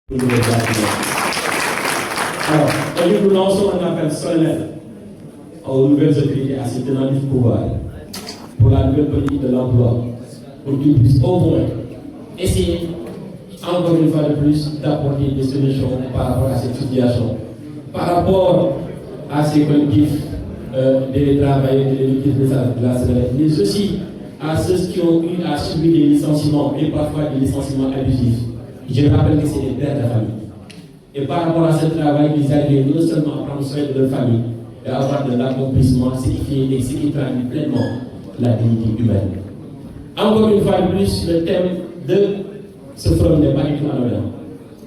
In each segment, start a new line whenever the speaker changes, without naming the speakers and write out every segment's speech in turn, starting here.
Alors, aujourd'hui, nous lançons un appel solennel aux nouvelles autorités à se tenir du pouvoir pour la nouvelle politique de l'emploi, pour qu'ils puissent au moins essayer, encore une fois de plus, d'apporter des solutions par rapport à cette situation, par rapport à ces collectifs des travailleurs et des victimes de la semaine, mais aussi à ceux qui ont eu à subir des licenciements et parfois des licenciements abusifs. Je rappelle que c'est des pères de famille. Et par rapport à ce travail, ils arrivent non seulement à prendre soin de leur famille, et à avoir de l'accomplissement, ce qui traduit pleinement la dignité humaine. Encore une fois de plus, le thème de ce forum n'est pas du tout anodin.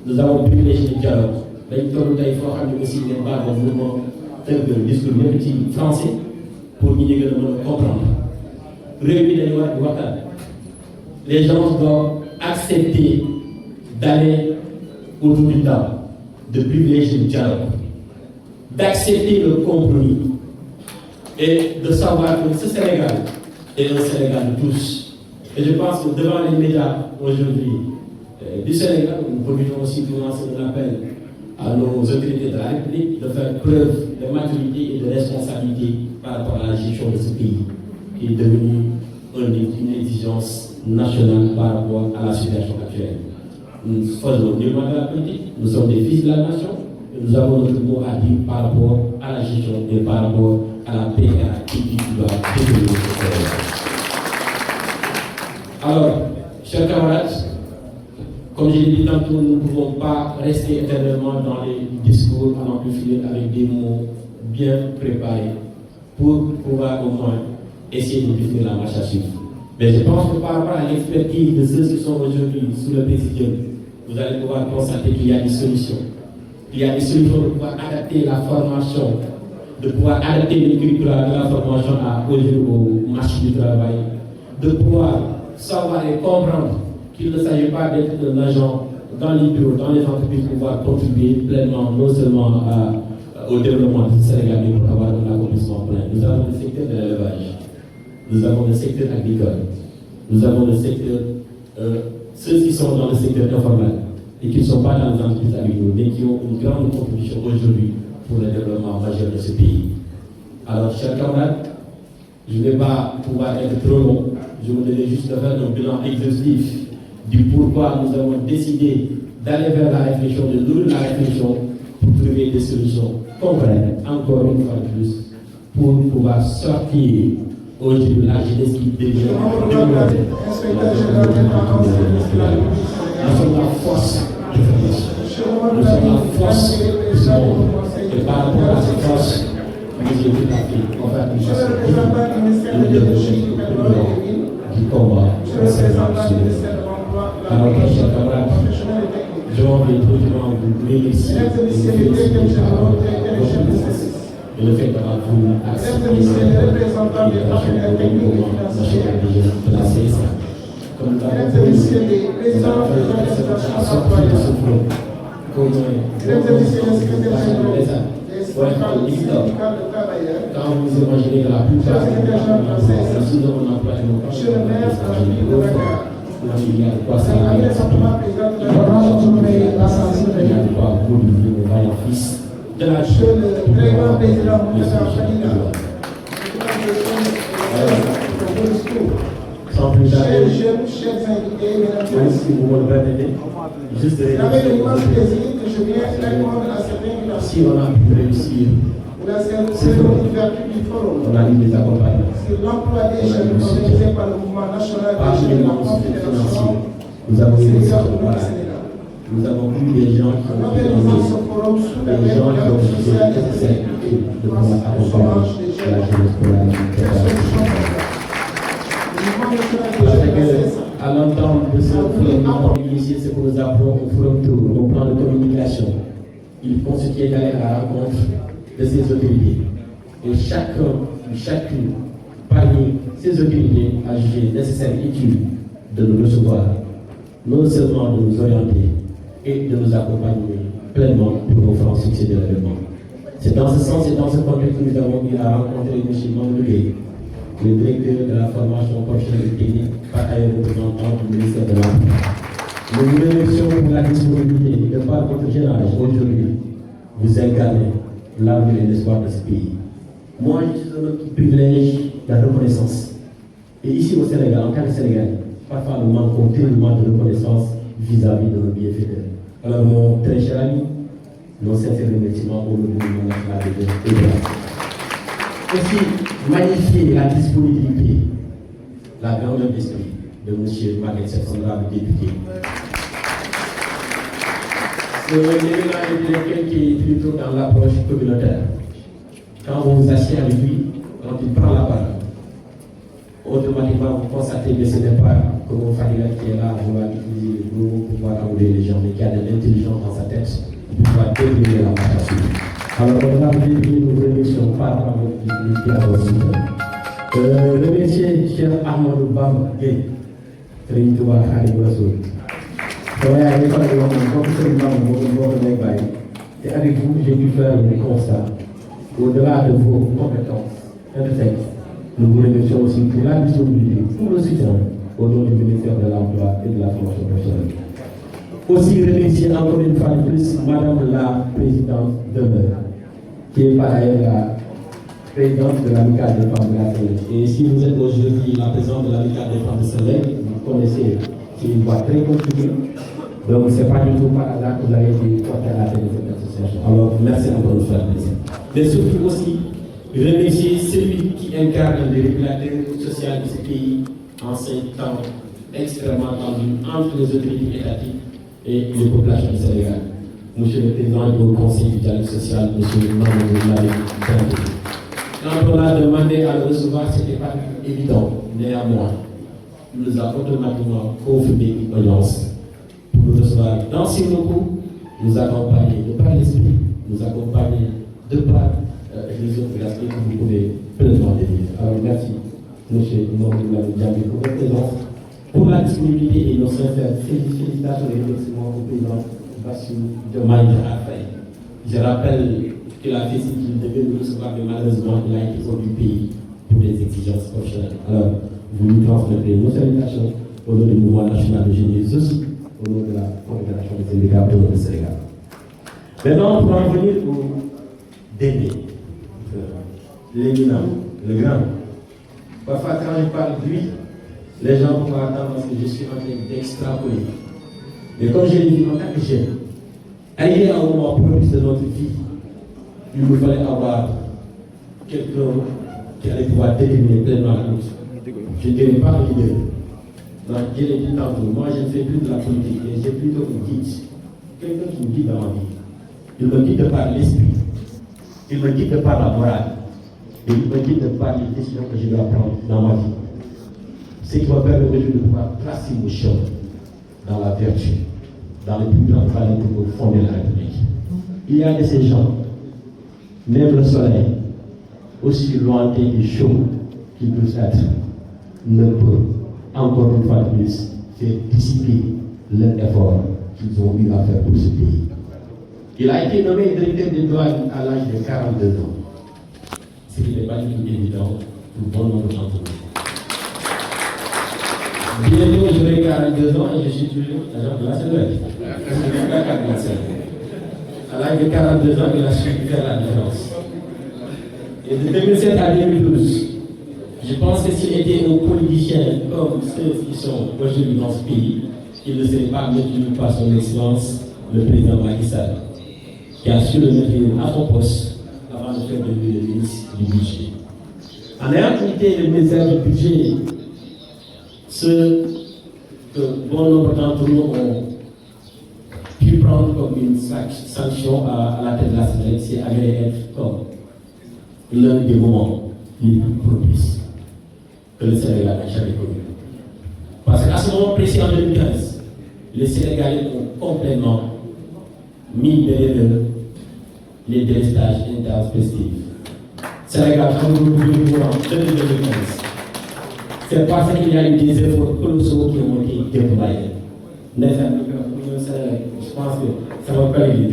Nous avons privilégié le dialogue. Il faut aussi les bases d'un mouvement tel que le discours français pour nous comprendre. Les gens doivent accepter d'aller autour du temps, de privilégier le dialogue, d'accepter le compromis et de savoir que ce Sénégal est un Sénégal de tous. Et je pense que devant les médias aujourd'hui du Sénégal, nous pourrions aussi commencer un appel à nos autorités de la République de faire preuve de maturité et de responsabilité par rapport à la gestion de ce pays, qui est devenu une exigence nationale par rapport à la situation actuelle. Nous faisons nullement de la politique, nous sommes des fils de la nation, et nous avons notre mot à dire par rapport à la gestion et par rapport à la paix et à la critique qui doit développer ce Sénégal. Alors, chers camarades, comme je l'ai dit tantôt, nous ne pouvons pas rester éternellement dans les discours à l'amplifier avec des mots bien préparés pour pouvoir au moins essayer de définir la marche à suivre. Mais je pense que par rapport à l'expertise de ceux qui sont aujourd'hui sous le présidium, vous allez pouvoir constater qu'il y a des solutions. Il y a des solutions de pouvoir adapter la formation, de pouvoir adapter les curricula de la formation au marché du travail, de pouvoir savoir et comprendre qu'il ne s'agit pas d'être un agent dans les bureaux, dans les entreprises, pour pouvoir contribuer pleinement, non seulement au développement du Sénégal, mais pour avoir un accomplissement plein. Nous avons le secteur de l'élevage, nous avons le secteur agricole, nous avons le secteur, ceux qui sont dans le secteur informel et qui ne sont pas dans les entreprises agricoles, mais qui ont une grande contribution aujourd'hui pour le développement majeur de ce pays. Alors, chers camarades, je ne vais pas pouvoir être trop long, je voudrais juste faire un bilan exhaustif du pourquoi nous avons décidé d'aller vers la réflexion, de nourrir la réflexion pour trouver des solutions concrètes, encore une fois de plus, pour pouvoir sortir aujourd'hui de la jeunesse qui devient démocratique. Nous sommes la force de formation. Nous sommes la force du monde. Et par rapport à cette force, nous avons tout à fait, on va une façon de développer du combat concernant ce monde. Alors, chers camarades, je vais vous remercier et le fait d'avoir voulu accepter l'invitation au mouvement national des jeunes de la CSA. Comme nous avons voulu, nous avons fait des personnes à sortir de ce flot. Comme pour être évident, quand vous imaginez que la plupart des gens qui sont dans l'emploi de nos partenaires, il y a de quoi ça il y a de quoi pour nous vaillants fils de la jeune très grand président sans plus tarder, si vous me le permettez, juste si on a pu réussir, on a eu des accompagnements. L'emploi des jeunes organisé par le mouvement national des jeunes financiers. Nous avons eu des nous avons eu des gens qui ont été des gens qui ont été nécessaires de pouvoir accompagner la jeunesse pour la parce que, à l'entendre de ce forum initié, c'est que nous appelons au forum tour, au plan de communication. Il constituait d'aller à la rencontre de ces autorités. Et chacune parmi ces autorités a jugé nécessaire et utile de nous recevoir, non seulement de nous orienter et de nous accompagner pleinement pour nos francs succès de l'événement. C'est dans ce sens et dans ce contexte que nous avons eu à rencontrer M. Mangoulé, le directeur de la formation professionnelle et technique, par ailleurs représentant du ministère de l'Emploi. Nous vous remercions pour la disponibilité de part vous incarnez l'avenir et l'espoir de ce pays. Moi, je suis un homme qui privilège la reconnaissance. Et ici au Sénégal, en tant que Sénégalais, parfois nous manquons terriblement de reconnaissance vis-à-vis de nos bienfaiteurs. Alors, mon très cher ami, nos sincères remerciements au nom du mouvement national de grâce. Aussi, magnifier la disponibilité, la grandeur d'esprit de M. Maguette, honorable député. C'est un élément intellectuel qui est plutôt dans l'approche communautaire. Quand vous vous asseyez avec lui, quand il prend la parole, automatiquement vous constatez que ce n'est pas comme Fadila qui est là à vouloir utiliser les mots pour pouvoir enlever les gens, mais qui a de l'intelligence dans sa tête pour pouvoir développer la marche. Alors, honorable député, nous remercions par rapport à votre soutien. Remercier cher Ahmadou Bamba Gueye, Serigne Touba Khadimou Rassoul. Et avec vous, j'ai pu faire le constat. Au-delà de vos compétences intrinsèques, nous vous remercions aussi pour la disponibilité, pour le soutien au nom du ministère de l'Emploi et de la Formation professionnelle. Aussi remercier encore une fois de plus Madame la Présidente d'honneur, qui est par ailleurs la Présidente de l'Amicale des femmes de la Soleil. Et si vous êtes aujourd'hui la Présidente de l'Amicale des femmes de Soleil, vous connaissez, c'est une voix très compliquée. Donc, ce n'est pas du tout par hasard que vous avez été porté à la tête de cette association. Alors, merci encore une fois. Mais surtout aussi, remercier celui qui incarne le régulateur social de ce pays en ces temps extrêmement tendus entre les autorités étatiques et les populations du Sénégal. Monsieur le Président du Conseil du dialogue social, Monsieur Mamadou Lamine Dantec. Quand on a demandé à le recevoir, ce n'était pas évident. Néanmoins, nous nous avons automatiquement confirmé une audience pour nous recevoir dans ces locaux, nous accompagner de par l'esprit, nous accompagner de par les autres aspects que vous pouvez pleinement définir. Alors merci, M. Mamadou Lamine Dantec, pour votre présence, pour la disponibilité et nos sincères félicitations et remerciements au président Bassirou Diomaye Diakhar Faye. Je rappelle qu'il a fait ce qu'il devait nous recevoir, mais malheureusement, il a été hors du pays pour des exigences professionnelles. Alors, vous nous transmettez nos salutations au nom du mouvement national de génie, aussi au nom de la Confédération des syndicats du Sénégal. Maintenant, pour en venir au dernier, l'éminent, le grand. Parfois, quand je parle de lui, les gens vont attendre parce que je suis en train d'extrapoler. Mais comme je l'ai dit en tant que jeune, arrivé à un moment propice de notre vie, il nous fallait avoir quelqu'un qui allait pouvoir déterminer pleinement la route. Je ne dirais pas un leader. Donc, je l'ai dit tantôt, moi je ne fais plus de la politique, mais j'ai plutôt une guide. Quelqu'un qui me guide dans ma vie. Il me guide de par l'esprit, il me guide de par la morale, et il me guide de par les décisions que je dois prendre dans ma vie. Ce qui va permettre de pouvoir tracer mon chemin dans la vertu, dans les plus grandes valeurs pour fonder la République. Il y a de ces gens, même le soleil, aussi lointain et chaud qu'il peut être, ne peut encore une fois de plus faire dissiper l'effort qu'ils ont eu à faire pour ce pays. Il a été nommé directeur des douanes à l'âge de 42 ans. Ce qui n'est pas du tout évident pour bon nombre d'entre nous. Bientôt, j'aurai 42 ans et je suis toujours agent de la Sénèque. À l'âge de 42 ans, il a su faire la différence. Et de 2007 à 2012, je pense que s'il était un politicien comme ceux qui sont aujourd'hui dans ce pays, il ne serait pas maintenu par son excellence, le président Macky Sall, qui a su le maintenir à son poste avant de faire de lui le ministre du budget. En ayant quitté le ministère du budget, ce que bon nombre d'entre nous ont pu prendre comme une sanction à la tête de la Sénèque, c'est avéré être comme l'un des moments les plus propices que le Sénégal n'a jamais connu. Parce qu'à ce moment précis en 2015, les Sénégalais ont complètement mis derrière eux les délestages interspécifiques. Sénégal, comme vous le pouvez voir en 2015, c'est parce qu'il y a eu des efforts colossaux qui ont été déployés. Je pense que ça va pas aller,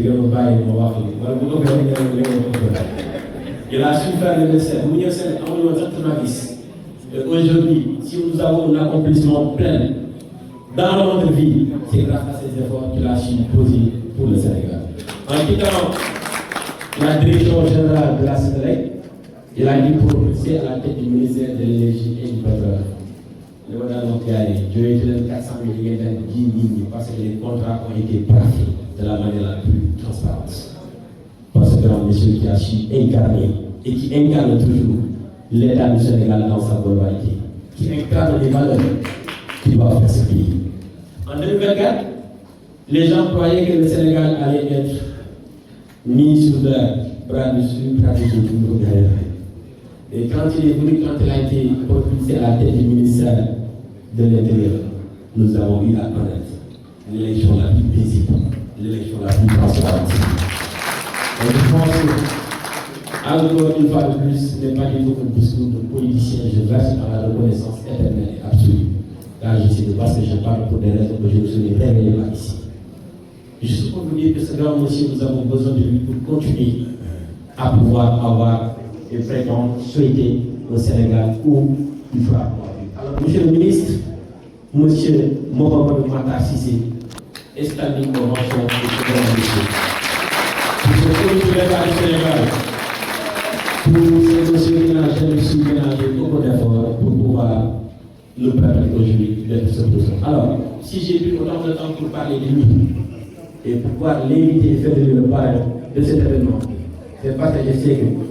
il a su faire le nécessaire. Aujourd'hui, si nous avons un accomplissement plein dans notre vie, c'est grâce à ces efforts qu'il a su poser pour le Sénégal. En quittant la direction générale de la Sénélec, il a dit propulsé à la tête du ministère de l'énergie et du pétrole. Le modèle mondial, je vais te 400 millions d'euros parce que les contrats ont été braqués de la manière la plus transparente. Parce que un monsieur qui a su incarner et qui incarne toujours l'État du Sénégal dans sa globalité, qui incarne les valeurs qui doivent faire ce pays. En 2024, les gens croyaient que le Sénégal allait être mis sur le bras dessus, pratiquement tout le monde. Et quand il est venu, quand il a été propulsé à la tête du ministère de l'Intérieur, nous avons eu à connaître l'élection la plus paisible, l'élection la plus transparente. Et je pense que, encore une fois de plus, ce n'est pas du tout un discours de politicien, je verse dans la reconnaissance éternelle et absolue. Car je sais de parce que je parle pour des raisons que je ne suis révélé pas ici. Juste pour vous dire que ce grand monsieur, nous avons besoin de lui pour continuer à pouvoir avoir et prétendre souhaiter au Sénégal où il fera. Alors, monsieur le ministre, monsieur Mohamed Matar Cissé, standing ovation de ce grand monsieur. Pour ce que par le Sénégal, pour ce monsieur qui n'a jamais su ménager beaucoup d'efforts pour pouvoir le permettre aujourd'hui d'être ce besoin. Alors, si j'ai pris autant de temps pour parler de lui et pouvoir l'inviter et faire le parrain de cet événement, c'est parce que je sais que